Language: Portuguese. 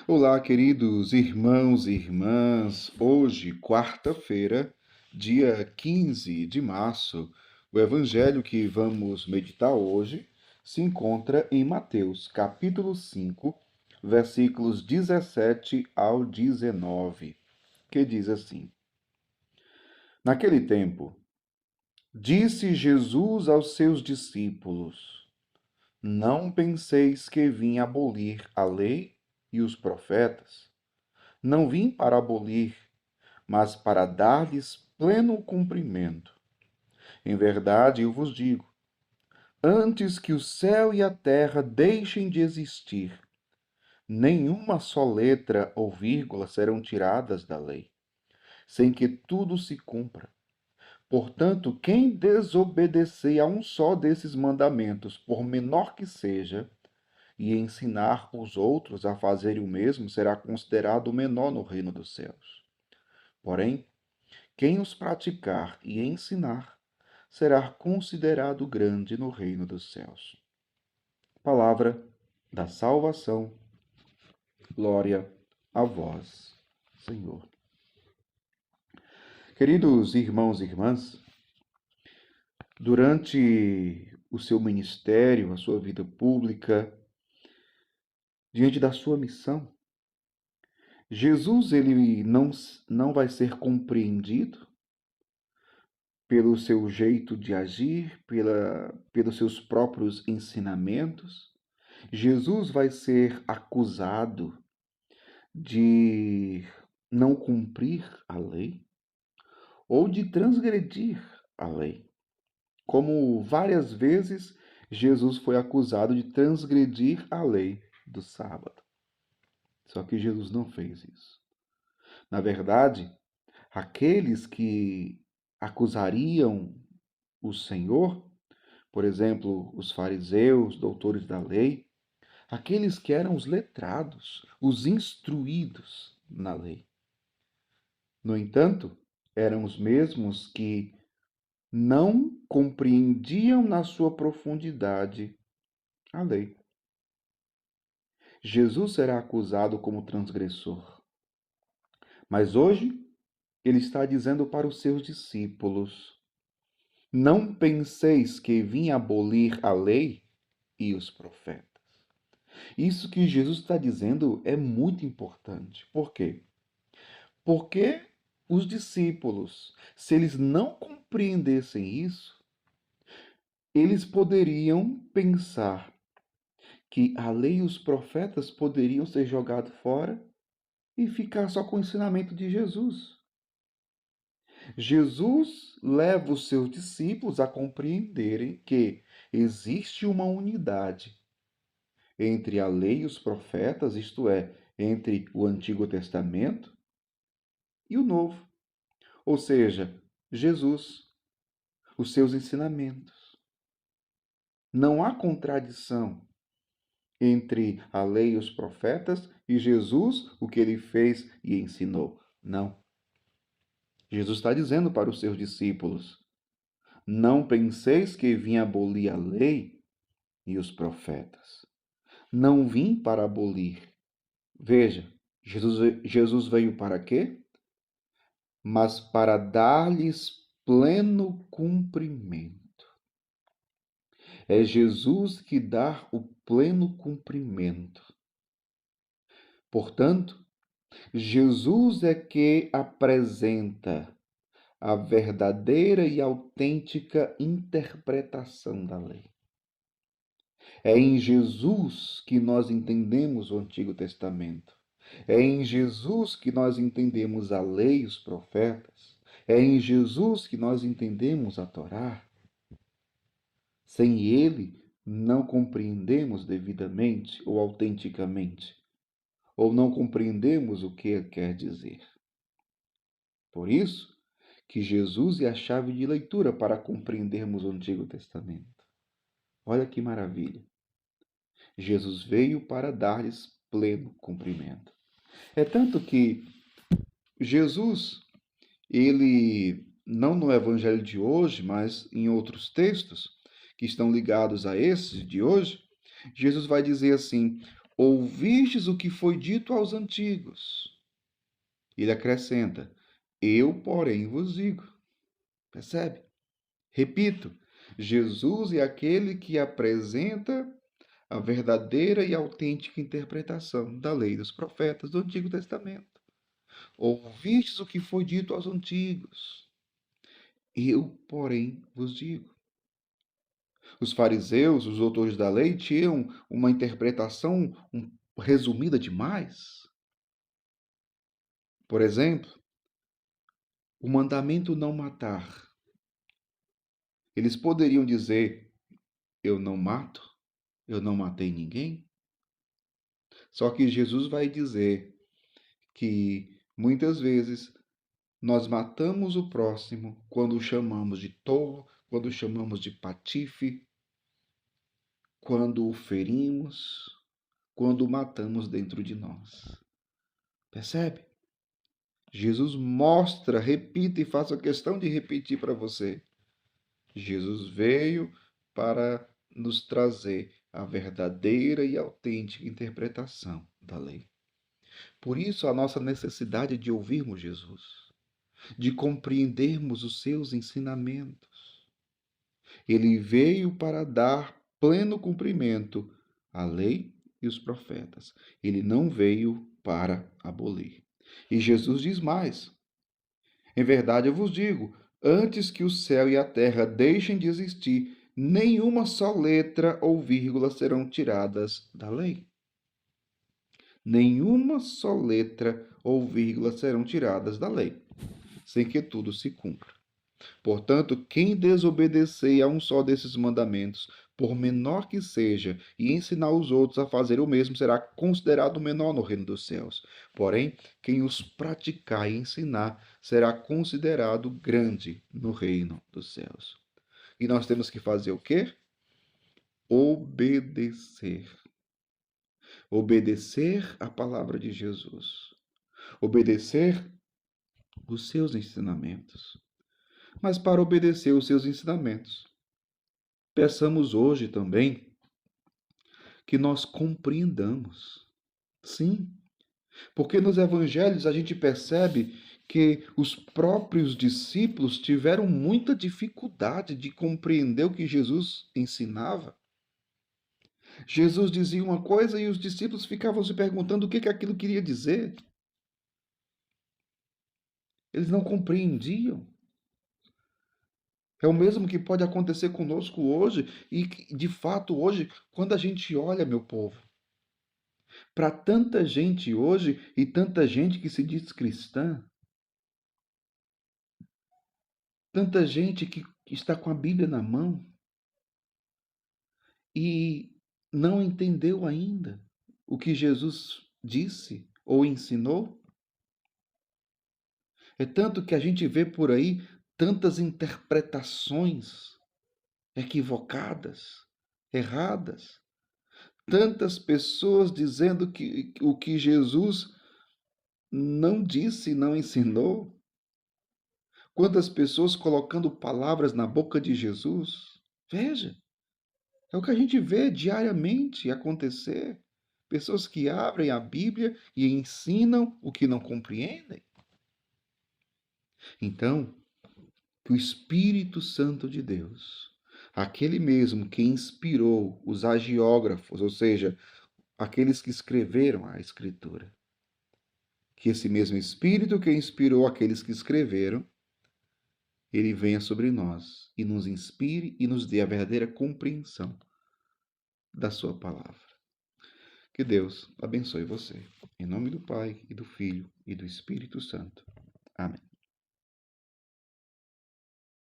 Olá, queridos irmãos e irmãs. Hoje, quarta-feira, dia 15 de março, o evangelho que vamos meditar hoje se encontra em Mateus, capítulo 5, versículos 17 ao 19, que diz assim: Naquele tempo, disse Jesus aos seus discípulos: Não penseis que vim abolir a lei e os profetas. Não vim para abolir, mas para dar-lhes pleno cumprimento. Em verdade, eu vos digo: antes que o céu e a terra deixem de existir, nenhuma só letra ou vírgula serão tiradas da lei, sem que tudo se cumpra. Portanto, quem desobedecer a um só desses mandamentos, por menor que seja, e ensinar os outros a fazerem o mesmo, será considerado o menor no reino dos céus. Porém, quem os praticar e ensinar será considerado grande no reino dos céus. Palavra da salvação. Glória a vós, Senhor. Queridos irmãos e irmãs, durante o seu ministério, a sua vida pública, diante da sua missão, Jesus ele não vai ser compreendido pelo seu jeito de agir, pelos seus próprios ensinamentos. Jesus vai ser acusado de não cumprir a lei ou de transgredir a lei. Como várias vezes Jesus foi acusado de transgredir a lei do sábado. Só que Jesus não fez isso. Na verdade, aqueles que acusariam o Senhor, por exemplo, os fariseus, doutores da lei, aqueles que eram os letrados, os instruídos na lei. No entanto, eram os mesmos que não compreendiam na sua profundidade a lei. Jesus será acusado como transgressor. Mas hoje ele está dizendo para os seus discípulos: não penseis que vim abolir a lei e os profetas. Isso que Jesus está dizendo é muito importante. Por quê? Porque os discípulos, se eles não compreendessem isso, eles poderiam pensar que a lei e os profetas poderiam ser jogados fora e ficar só com o ensinamento de Jesus. Jesus leva os seus discípulos a compreenderem que existe uma unidade entre a lei e os profetas, isto é, entre o Antigo Testamento e o Novo, ou seja, Jesus, os seus ensinamentos. Não há contradição entre a lei e os profetas e Jesus, o que ele fez e ensinou. Não. Jesus está dizendo para os seus discípulos: não penseis que vim abolir a lei e os profetas. Não vim para abolir. Veja, Jesus veio para quê? Mas para dar-lhes pleno cumprimento. É Jesus que dá o pleno cumprimento. Portanto, Jesus é que apresenta a verdadeira e autêntica interpretação da lei. É em Jesus que nós entendemos o Antigo Testamento. É em Jesus que nós entendemos a lei e os profetas. É em Jesus que nós entendemos a Torá. Sem ele, não compreendemos devidamente ou autenticamente, ou não compreendemos o que ele quer dizer. Por isso que Jesus é a chave de leitura para compreendermos o Antigo Testamento. Olha que maravilha! Jesus veio para dar-lhes pleno cumprimento. É tanto que Jesus, ele, não no evangelho de hoje, mas em outros textos que estão ligados a esses de hoje, Jesus vai dizer assim: ouvistes o que foi dito aos antigos. Ele acrescenta: eu, porém, vos digo. Percebe? Repito, Jesus é aquele que apresenta a verdadeira e autêntica interpretação da lei dos profetas do Antigo Testamento. Ouvistes o que foi dito aos antigos. Eu, porém, vos digo. Os fariseus, os doutores da lei, tinham uma interpretação resumida demais. Por exemplo, o mandamento não matar. Eles poderiam dizer: eu não mato, eu não matei ninguém. Só que Jesus vai dizer que muitas vezes nós matamos o próximo quando o chamamos de tolo, quando o chamamos de patife, quando o ferimos, quando o matamos dentro de nós. Percebe? Jesus mostra, repita e faço questão de repetir para você. Jesus veio para nos trazer a verdadeira e autêntica interpretação da lei. Por isso, a nossa necessidade de ouvirmos Jesus, de compreendermos os seus ensinamentos. Ele veio para dar pleno cumprimento à lei e os profetas. Ele não veio para abolir. E Jesus diz mais: em verdade eu vos digo, antes que o céu e a terra deixem de existir, nenhuma só letra ou vírgula serão tiradas da lei. Nenhuma só letra ou vírgula serão tiradas da lei, sem que tudo se cumpra. Portanto, quem desobedecer a um só desses mandamentos, por menor que seja, e ensinar os outros a fazer o mesmo, será considerado menor no reino dos céus. Porém, quem os praticar e ensinar, será considerado grande no reino dos céus. E nós temos que fazer o quê? Obedecer. Obedecer a palavra de Jesus. Obedecer os seus ensinamentos. Mas para obedecer os seus ensinamentos, peçamos hoje também que nós compreendamos. Sim, porque nos evangelhos a gente percebe que os próprios discípulos tiveram muita dificuldade de compreender o que Jesus ensinava. Jesus dizia uma coisa e os discípulos ficavam se perguntando o que aquilo queria dizer. Eles não compreendiam. É o mesmo que pode acontecer conosco hoje e, de fato, hoje, quando a gente olha, meu povo, para tanta gente hoje e tanta gente que se diz cristã, tanta gente que está com a Bíblia na mão e não entendeu ainda o que Jesus disse ou ensinou. É tanto que a gente vê por aí tantas interpretações equivocadas, erradas. Tantas pessoas dizendo que o que Jesus não disse, não ensinou. Quantas pessoas colocando palavras na boca de Jesus. Veja, é o que a gente vê diariamente acontecer. Pessoas que abrem a Bíblia e ensinam o que não compreendem. Então, que o Espírito Santo de Deus, aquele mesmo que inspirou os agiógrafos, ou seja, aqueles que escreveram a Escritura, que esse mesmo Espírito que inspirou aqueles que escreveram, ele venha sobre nós e nos inspire e nos dê a verdadeira compreensão da sua palavra. Que Deus abençoe você. Em nome do Pai, e do Filho, e do Espírito Santo. Amém.